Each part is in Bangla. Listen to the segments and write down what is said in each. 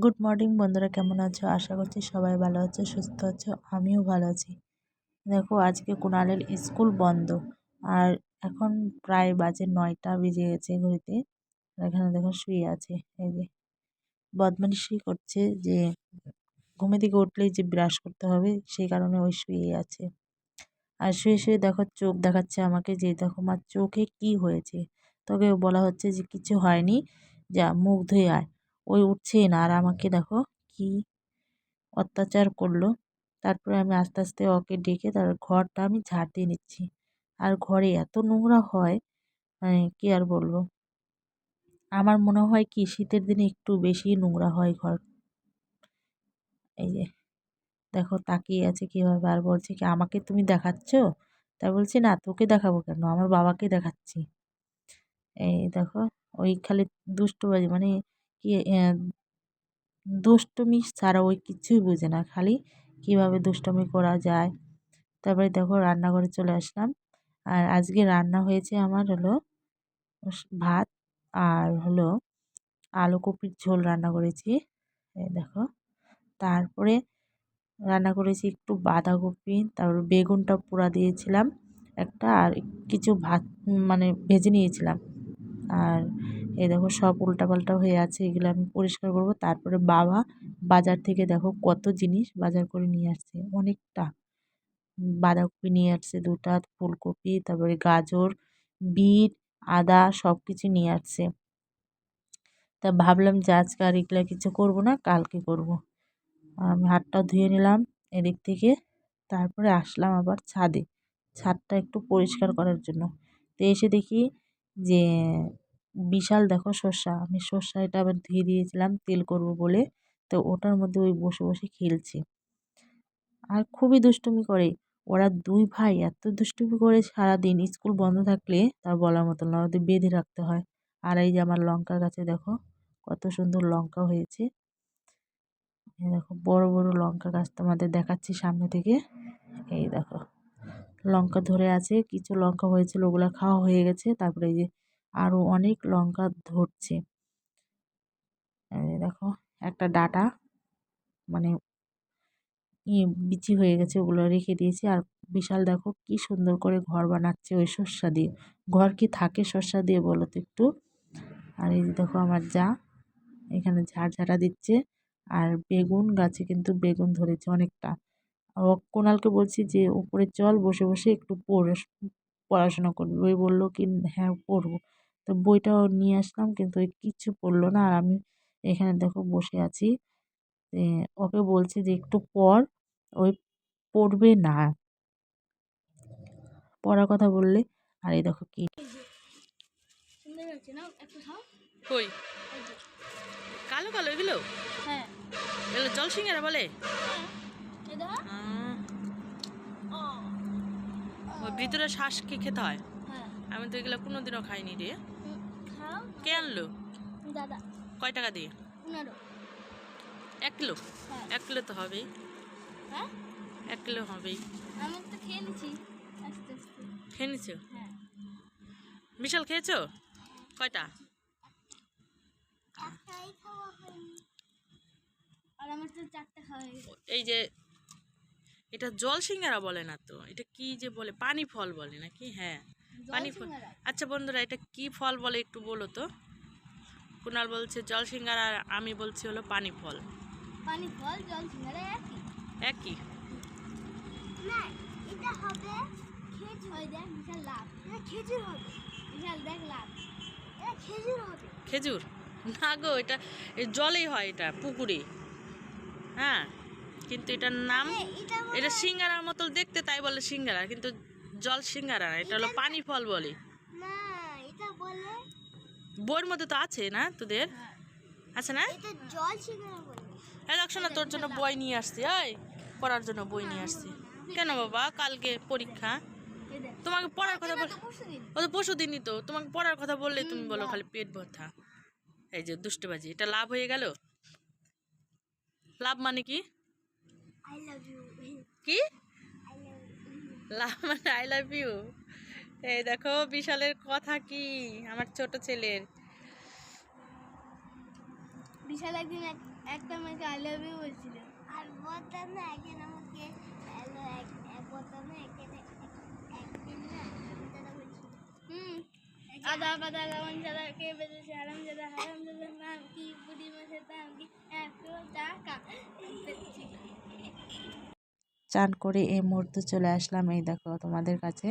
গুড মর্নিং বন্ধুরা, কেমন আছো? আশা করছি সবাই ভালো আছো, সুস্থ আছো। আমিও ভালো আছি। দেখো, আজকে কুণালের স্কুল বন্ধ আর এখন প্রায় বাজে 9টা বেজে গেছে ঘড়িতে। এখানে দেখো শুয়ে আছে, এই যে বদমাইশি করছে যে ঘুমে থেকে উঠলেই যে ব্রাশ করতে হবে সেই কারণে ওই শুয়ে আছে। আর শুয়ে শুয়ে দেখো চোখ দেখাচ্ছে আমাকে যে দেখো মা চোখে কি হয়েছে। তোকে বলা হচ্ছে যে কিছু হয়নি, যা মুখ ধুয়ে আয়। ওই উঠছেই না আর আমাকে দেখো কি অত্যাচার করলো। তারপরে আমি আস্তে আস্তে ওকে ডেকে তার ঘরটা আমি ঝাড় দিয়ে নিচ্ছি। আর ঘরে এত নোংরা হয়, মানে কি আর বলবো। আমার মনে হয় কি শীতের দিনে একটু বেশি নোংরা হয় ঘর। এই যে দেখো তাকিয়ে আছে কিভাবে, আর বলছে কি আমাকে তুমি দেখাচ্ছ? তা বলছি না, তোকে দেখাবো কেন, আমার বাবাকে দেখাচ্ছি। এই দেখো ওই খালি দুষ্টুবাজি, মানে কি দুষ্টুমি ছাড়া ওই কিছুই বোঝে না, খালি কিভাবে দুষ্টুমি করা যায়। তারপরে দেখো রান্নাঘরে চলে আসলাম। আর আজকে রান্না হয়েছে আমার হলো ভাত আর হলো আলু কপির ঝোল রান্না করেছি। এই দেখো, তারপরে রান্না করেছি একটু বাঁধাকপি, তারপর বেগুনটা পোড়া দিয়েছিলাম একটা, আর কিছু ভাত মানে ভেজে নিয়েছিলাম। আর এই দেখো সব উল্টাপাল্টা হয়ে আছে, এগুলো আমি পরিষ্কার করব। তারপরে বাবা বাজার থেকে দেখো কত জিনিস বাজার করে নিয়ে আসছে, অনেকটা। বাঁধাকপি নিয়ে আসছে 2টা, ফুলকপি, তারপরে গাজর, বিট, আদা সব কিছু নিয়ে আসছে। তা ভাবলাম যে আজকে আর এগুলো কিছু করবো না, কালকে করব। আমি হাতটা ধুয়ে নিলাম এদিক থেকে। তারপরে আসলাম আবার ছাদে, ছাদটা একটু পরিষ্কার করার জন্য। তো এসে দেখি যে বিশাল দেখো সর্ষা, আমি সর্ষা এটা আবার ধুয়ে দিয়েছিলাম তেল করব বলে। তো ওটার মধ্যে ওই বসে বসে খেলছে আর খুবই দুষ্টুমি করে। ওরা 2 ভাই এত দুষ্টুমি করে সারাদিন, স্কুল বন্ধ থাকলে তার বলার মতো না, ওদের বেঁধে রাখতে হয়। আর এই যে আমার লঙ্কা গাছে দেখো কত সুন্দর লঙ্কা হয়েছে। এই দেখো বড় বড় লঙ্কা গাছ তোমাদের দেখাচ্ছি সামনে থেকে। এই দেখো লঙ্কা ধরে আছে, কিছু লঙ্কা হয়েছিল ওগুলা খাওয়া হয়ে গেছে। তারপরে এই যে আরো অনেক লঙ্কা ধরছে। এই দেখো একটা ডাটা, মানে বিচি হয়ে গেছে, ওগুলো রেখে দিয়েছি। আর বিশাল দেখো কি সুন্দর করে ঘর বানাচ্ছে ওই সর্ষা দিয়ে। ঘর কি থাকে সর্ষা দিয়ে বলো তো একটু? আর এই যে দেখো আমার যা এখানে ঝাড় দিচ্ছে। আর বেগুন গাছে কিন্তু বেগুন ধরেছে অনেকটা। ও কোণালকে বলছি যে উপরে চল, বসে বসে একটু পড়াশোনা করবি। ওই বললো কি হ্যাঁ পড়বো। তো বইটাও নিয়ে আসলাম কিন্তু ওই কিচ্ছু পড়লো না। আর আমি এখানে দেখো বসে আছি। ওকে বলছি যে একটু পড়, ওই পড়বে না, পড়ার কথা বললে। আর এই দেখো কি কই কালো কালো এগুলো, হ্যাঁ এগুলো জল সিঙ্গারা বলে। ওই ভিতরে শ্বাস কি খেতে হয়? হ্যাঁ আমি তো এগুলো কোনোদিনও খাইনি রে। খাও। কে আনলো? দাদা কয় টাকা দিয়ে? 15। 1 কিলো? হ্যাঁ 1 কিলো তো হবেই, হ্যাঁ 1 কিলো হবেই। আমি তো খেয়ে নিচ্ছি আস্তে আস্তে। খেয়ে নিছো? হ্যাঁ বিশাল খেয়েছো? কয়টা? একটাই খাওয়া হয়নি, আর আমার তো 4টা খাওয়া হয়ে গেছে। এই যে এটা জল সিঙ্গারা বলে না তো, এটা কি যে বলে, পানি ফল বলে নাকি? হ্যাঁ পানি ফল। সিঙ্গারা। আচ্ছা বন্ধুরা, এটা কি ফল বলে একটু বলো তো। কুনাল বলছে জল সিঙ্গারা আর আমি বলছি হলো পানি ফল। পানি ফল জল সিঙ্গারা একই। একই? না, এটা হবে খেজুর। ওই দেখ বিশাল লাভ, এটা খেজুর হবে। বিশাল দেখ লাভ, এটা খেজুর হবে। খেজুর না গো, এটা জলেই হয়, এটা পুকুরে। হ্যাঁ কিন্তু এটার নাম, এটা সিঙ্গারার মতো দেখতে তাই বলে সিঙ্গারা, কিন্তু জল সিঙ্গারা না, এটা হলো পানি ফল বলে। না, এটা বলে বইয়ের মধ্যে তো আছে না তোদের? আছে না? এটা জল সিঙ্গারা বলে। এই দেখছো না, তোর জন্য বই নিয়ে আসছি, এই পড়ার জন্য বই নিয়ে আসছি। কেন বাবা, কালকে পরীক্ষা, তোমাকে পড়ার কথা বল। ও তো পরশু দিনই তো, তোমাকে পড়ার কথা বললে তুমি বলো খালি পেট ব্যথা। এই যে দুষ্টবাজি, এটা লাভ হয়ে গেল। লাভ মানে কি? I love you. কি লাভ মানে আই লাভ ইউ? এই দেখো বিশালের কথা কি আমার ছোট ছেলের। বিশাল একদিন একটা আমাকে আই লাভ ইউ বলছিল আর বলতাম না একদিন আমাকে হ্যালো এক বলতাম না একদিন না আমি দাদা বলছিল আদা কাদা লাবণ জাদা কে বেজেছে হারাম জাদার নাম কি বুড়ি মাছের দাম কি 100 টাকা চান করে এই মুহূর্তে চলে আসলাম এই দেখো তোমাদের কাছে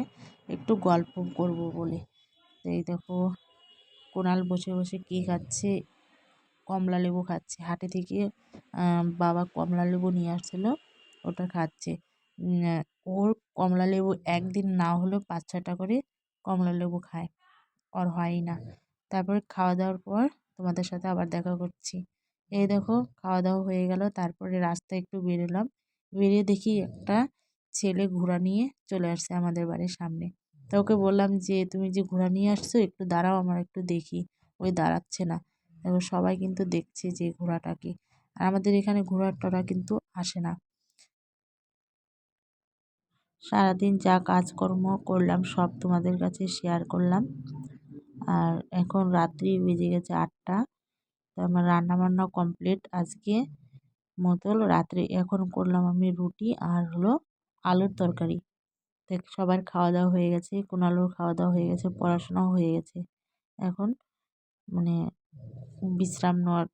একটু গল্প করব বলে। তো এই দেখো কুণাল বসে বসে কী খাচ্ছে, কমলা লেবু খাচ্ছে। হাটে থেকে বাবা কমলা লেবু নিয়ে আসছিলো, ওটা খাচ্ছে। ওর কমলা লেবু একদিন না হলেও 5-6টা করে কমলা লেবু খায়, ওর হয়ই না। তারপরে খাওয়া দাওয়ার পর তোমাদের সাথে আবার দেখা করছি। এই দেখো খাওয়া দাওয়া হয়ে গেল, তারপরে রাস্তায় একটু বেরোলাম, বেরিয়ে দেখি একটা ছেলে ঘোড়া নিয়ে চলে আসছে আমাদের বাড়ির সামনে। তো ওকে বললাম যে তুমি যে ঘোড়া নিয়ে আসছো একটু দাঁড়াও, আমার একটু দেখি। ওই দাঁড়াচ্ছে না। দেখো সবাই কিন্তু দেখছে যে ঘোড়াটাকে। আর আমাদের এখানে ঘোড়া টোড়া কিন্তু আসে না। সারাদিন যা কাজকর্ম করলাম সব তোমাদের কাছে শেয়ার করলাম। আর এখন রাত্রি বেজে গেছে 8টা। তো আমার রান্নাবান্না কমপ্লিট আজকে মতল। রাত্রে এখন করলাম আমি রুটি আর হলো আলুর তরকারি। দেখ সবার খাওয়া দাওয়া হয়ে গেছে, কুণালুর খাওয়া দাওয়া হয়ে গেছে, পড়াশোনাও হয়ে গেছে। এখন মানে বিশ্রাম নেওয়ার